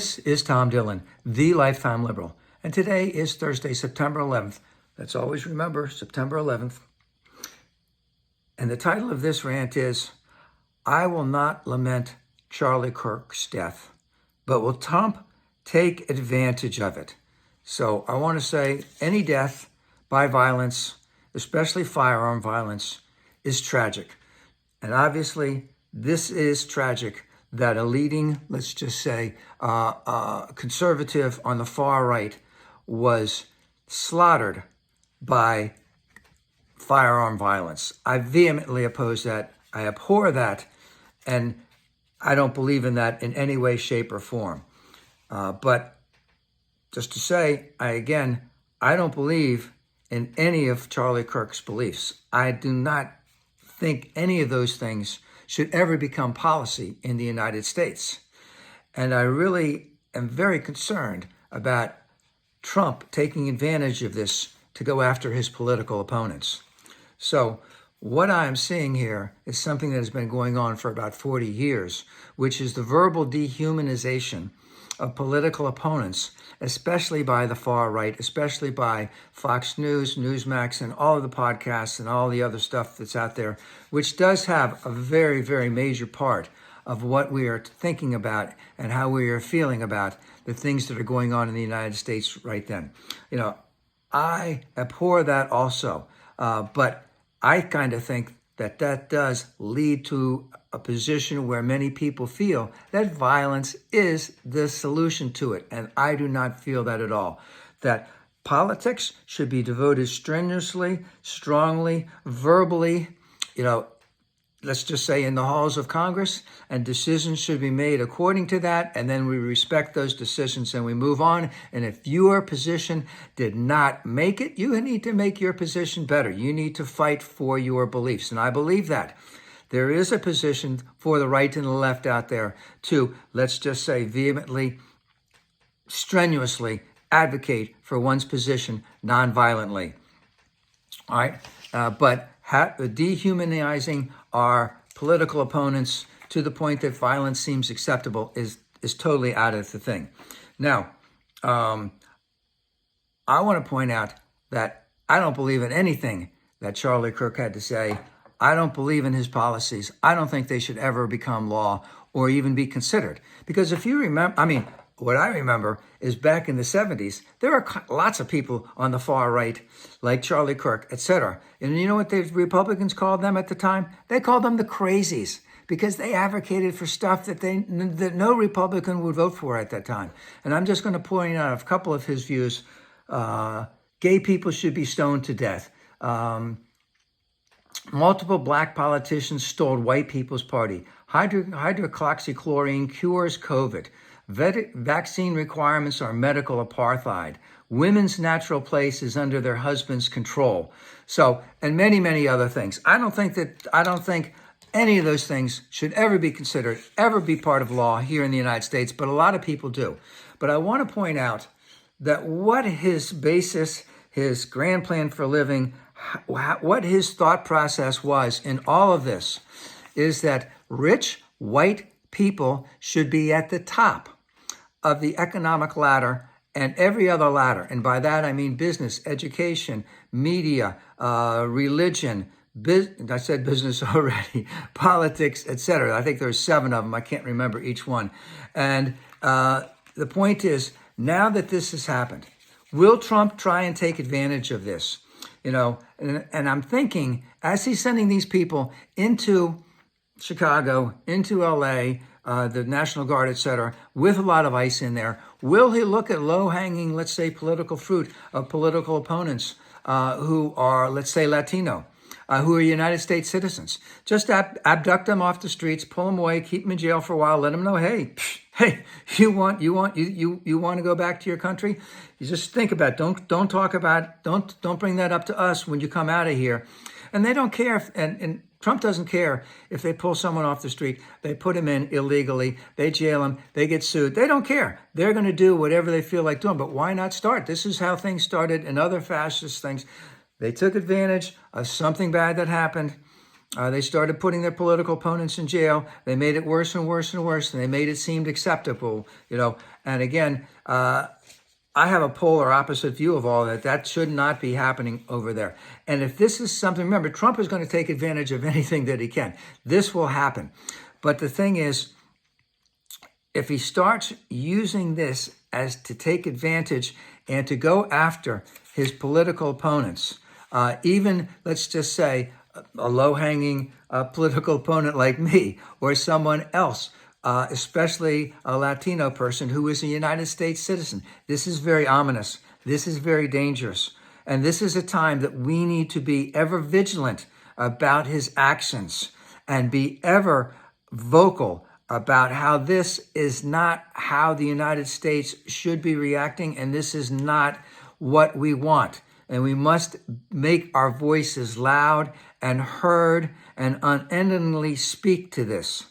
This is Tom Dillon, the Lifetime Liberal, and today is Thursday, September 11th. Let's always remember September 11th. And the title of this rant is, I will not lament Charlie Kirk's death, but will Trump take advantage of it? So I want to say any death by violence, especially firearm violence, is tragic. And obviously, this is tragic that a leading, let's just say, conservative on the far right was slaughtered by firearm violence. I vehemently oppose that. I abhor that. And I don't believe in that in any way, shape, or form. But just to say, I don't believe in any of Charlie Kirk's beliefs. I do not think any of those things should ever become policy in the United States. And I really am very concerned about Trump taking advantage of this to go after his political opponents. So what I'm seeing here is something that has been going on for about 40 years, which is the verbal dehumanization of political opponents, especially by the far right, especially by Fox News, Newsmax, and all of the podcasts and all the other stuff that's out there, which does have a very, very major part of what we are thinking about and how we are feeling about the things that are going on in the United States right then. I abhor that also, but I kind of think that does lead to a position where many people feel that violence is the solution to it. And I do not feel that at all. That politics should be devoted strenuously, strongly, verbally, let's just say in the halls of Congress, and decisions should be made according to that. And then we respect those decisions and we move on. And if your position did not make it, you need to make your position better. You need to fight for your beliefs. And I believe that. There is a position for the right and the left out there to, let's just say, vehemently, strenuously advocate for one's position nonviolently. All right? But dehumanizing our political opponents to the point that violence seems acceptable is totally out of the thing. Now, I want to point out that I don't believe in anything that Charlie Kirk had to say. I don't believe in his policies. I don't think they should ever become law or even be considered. Because if you remember, what I remember is back in the 70s, there were lots of people on the far right, like Charlie Kirk, etc. And you know what the Republicans called them at the time? They called them the crazies, because they advocated for stuff that no Republican would vote for at that time. And I'm just going to point out a couple of his views. Gay people should be stoned to death. Multiple black politicians stole white people's party. Hydroxychloroquine cures COVID. Vaccine requirements are medical apartheid. Women's natural place is under their husband's control. So, and many, many other things. I don't think any of those things should ever be considered, ever be part of law here in the United States, but a lot of people do. But I want to point out that what his basis, his grand plan for living, what his thought process was in all of this is that rich white people should be at the top of the economic ladder and every other ladder. And by that, I mean business, education, media, religion, I said business already, politics, etc. I think there's 7 of them. I can't remember each one. And the point is, now that this has happened, will Trump try and take advantage of this? And I'm thinking, as he's sending these people into Chicago, into LA, the National Guard, etc., with a lot of ice in there, will he look at low-hanging, let's say, political fruit of political opponents who are, let's say, Latino, who are United States citizens? Just abduct them off the streets, pull them away, keep them in jail for a while, let them know, hey, you want to go back to your country? You just think about it. Don't talk about, don't bring that up to us when you come out of here. And they don't care and Trump doesn't care if they pull someone off the street, they put him in illegally, they jail him, they get sued. They don't care. They're going to do whatever they feel like doing. But why not start? This is how things started in other fascist things. They took advantage of something bad that happened. They started putting their political opponents in jail. They made it worse and worse and worse, and they made it seem acceptable, And again, I have a polar opposite view of all that. That should not be happening over there. And if this is something, remember, Trump is going to take advantage of anything that he can. This will happen. But the thing is, if he starts using this as to take advantage and to go after his political opponents, even, let's just say, a low-hanging political opponent like me or someone else, especially a Latino person who is a United States citizen. This is very ominous. This is very dangerous. And this is a time that we need to be ever vigilant about his actions and be ever vocal about how this is not how the United States should be reacting, and this is not what we want. And we must make our voices loud and heard and unendingly speak to this.